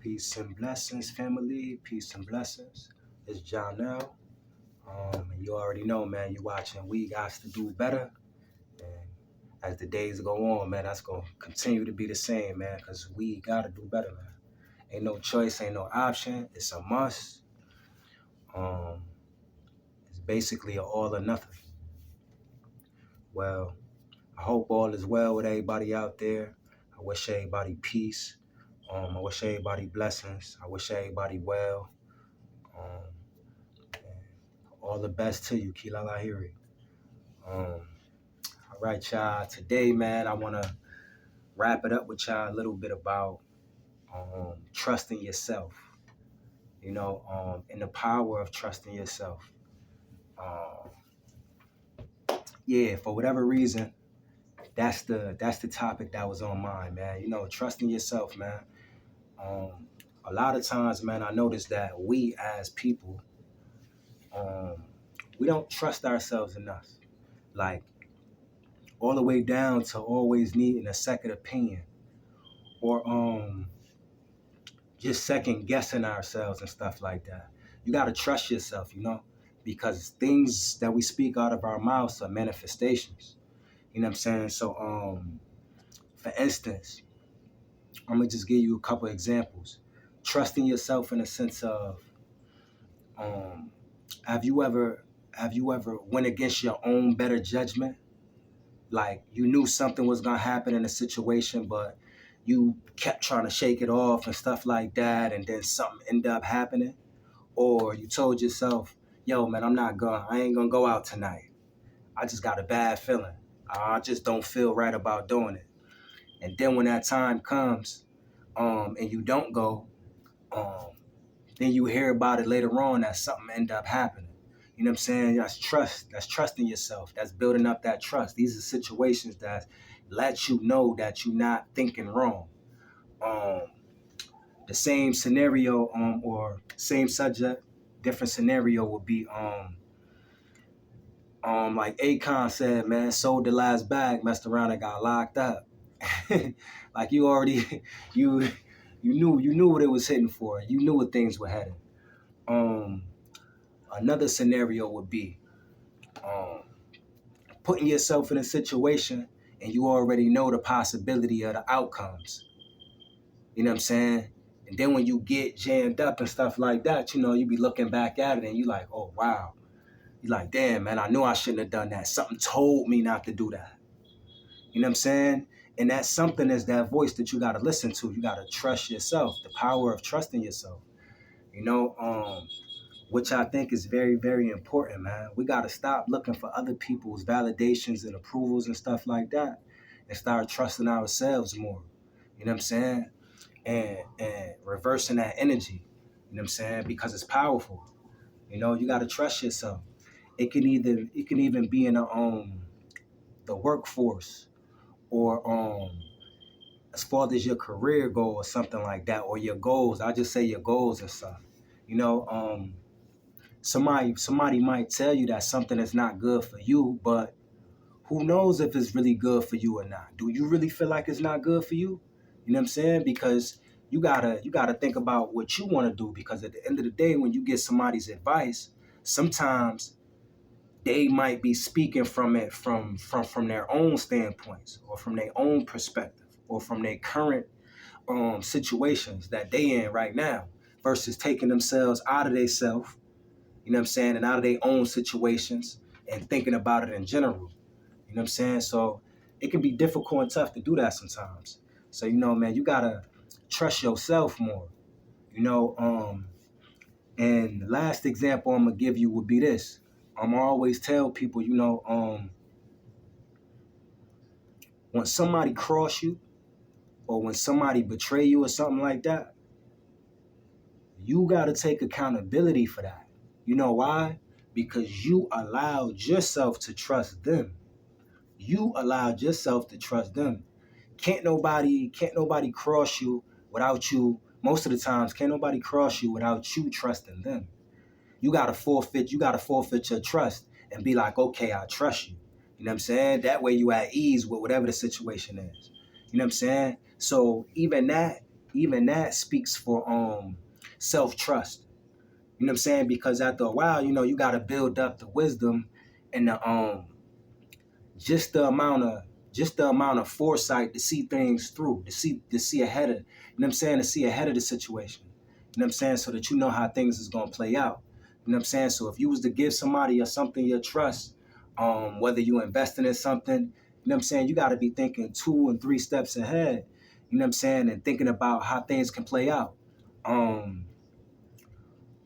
Peace and blessings, family. Peace and blessings. It's Jonell. And you already know, man, you watching We Got to Do Better. And as the days go on, man, that's going to continue to be the same, man, because we got to do better, man. Ain't no choice, ain't no option. It's a must. Um, it's basically an all or nothing. Well, I hope all is well with everybody out there. I wish everybody peace. I wish everybody blessings. I wish everybody well. And all the best to you, Kila Lahiri. All right, y'all. Today, man, I want to wrap it up with y'all a little bit about trusting yourself. And the power of trusting yourself. For whatever reason, that's the topic that was on mine, man. Trusting yourself, man. A lot of times, man, I noticed that we as people, we don't trust ourselves enough. Like, all the way down to always needing a second opinion or just second guessing ourselves and stuff like that. You got to trust yourself, because things that we speak out of our mouths are manifestations. You know what I'm saying? So, for instance, I'm going to just give you a couple examples. Trusting yourself in the sense of, have you ever went against your own better judgment? Like, you knew something was going to happen in a situation, but you kept trying to shake it off and stuff like that, and then something ended up happening. Or you told yourself, yo, man, I ain't going to go out tonight. I just got a bad feeling. I just don't feel right about doing it. And then when that time comes, and you don't go, then you hear about it later on that something ended up happening. You know what I'm saying? That's trust. That's trusting yourself. That's building up that trust. These are situations that let you know that you're not thinking wrong. The same scenario or same subject, different scenario would be like Akon said, man, sold the last bag, messed around and got locked up. Like you already you knew what it was hitting for. You knew what things were heading. Another scenario would be putting yourself in a situation and you already know the possibility of the outcomes. You know what I'm saying? And then when you get jammed up and stuff like that, you be looking back at it and you like, oh, wow. You're like, damn, man, I knew I shouldn't have done that. Something told me not to do that. You know what I'm saying? And that something is that voice that you got to listen to. You got to trust yourself, the power of trusting yourself. Which I think is very, very important, man. We got to stop looking for other people's validations and approvals and stuff like that and start trusting ourselves more. You know what I'm saying? And reversing that energy. You know what I'm saying? Because it's powerful. You got to trust yourself. It can even be in the workforce or as far as your career goal or something like that, or your goals. I just say your goals and stuff. Somebody might tell you that something is not good for you, but who knows if it's really good for you or not? Do you really feel like it's not good for you? You know what I'm saying? Because you gotta think about what you want to do, because at the end of the day, when you get somebody's advice, sometimes they might be speaking from it from their own standpoints or from their own perspective or from their current situations that they in right now, versus taking themselves out of themselves, you know what I'm saying, and out of their own situations and thinking about it in general. You know what I'm saying? So it can be difficult and tough to do that sometimes. So, man, you gotta trust yourself more. And the last example I'm gonna give you would be this. I always tell people, when somebody cross you or when somebody betray you or something like that, you got to take accountability for that. You know why? Because you allowed yourself to trust them. You allowed yourself to trust them. Can't nobody cross you without you. Most of the times, can't nobody cross you without you trusting them. You got to forfeit your trust and be like, okay, I trust you. You know what I'm saying? That way you at ease with whatever the situation is. You know what I'm saying? So even that, even that speaks for self-trust. You know what I'm saying? Because after a while, you gotta build up the wisdom and the just the amount of foresight to see things through, to see ahead of, to see ahead of the situation. So that you know how things is gonna play out. So if you was to give somebody or something your trust, whether you investing in something, you gotta be thinking 2 and 3 steps ahead, and thinking about how things can play out.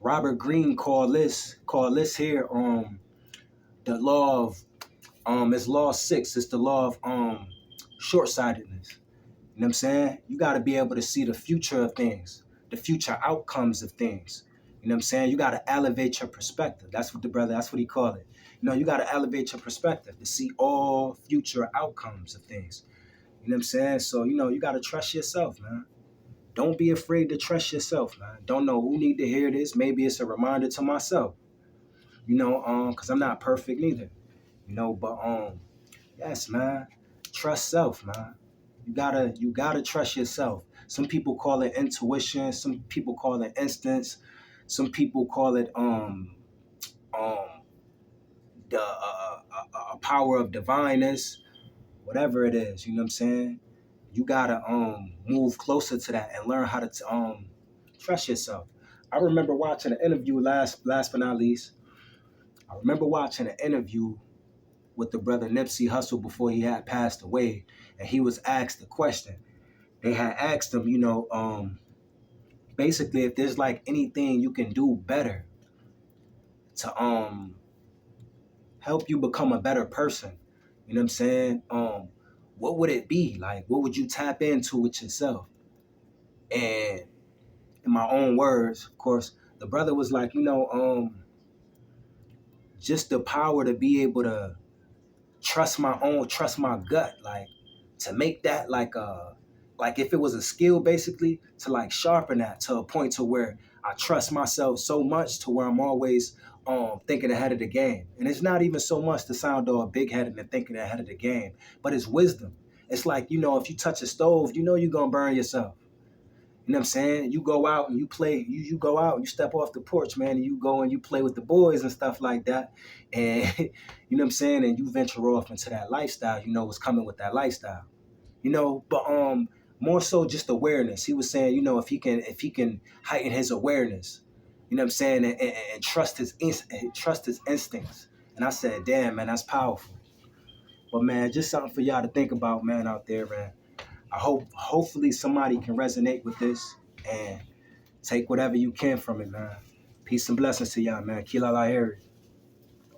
Robert Greene called this here the law of it's law 6. It's the law of short-sightedness. You got to be able to see the future of things, the future outcomes of things. You got to elevate your perspective. That's what he called it. You got to elevate your perspective to see all future outcomes of things. So, you got to trust yourself, man. Don't be afraid to trust yourself, man. Don't know who need to hear this. Maybe it's a reminder to myself, because I'm not perfect neither, but yes, man, trust self, man. You gotta trust yourself. Some people call it intuition. Some people call it instincts. Some people call it the power of divineness. Whatever it is, you gotta move closer to that and learn how to trust yourself. I remember watching an interview last but not least. I remember watching an interview with the brother Nipsey Hussle before he had passed away, and he was asked the question. They had asked him, basically if there's like anything you can do better to help you become a better person. What would it be? Like, what would you tap into with yourself? And in my own words, of course, the brother was like, just the power to be able to trust my gut, like to make that like if it was a skill, basically to like sharpen that to a point to where I trust myself so much to where I'm always thinking ahead of the game. And it's not even so much to sound all big headed and thinking ahead of the game, but it's wisdom. It's like, if you touch a stove, you're gonna burn yourself. You go out and you play, you go out and you step off the porch, man, and you go and you play with the boys and stuff like that. And and you venture off into that lifestyle, what's coming with that lifestyle. But more so just awareness. He was saying, if he can heighten his awareness, and trust his instincts. And I said, damn, man, that's powerful. But man, just something for y'all to think about, man, out there, man. Hopefully somebody can resonate with this and take whatever you can from it, man. Peace and blessings to y'all, man. Kila Lahiri.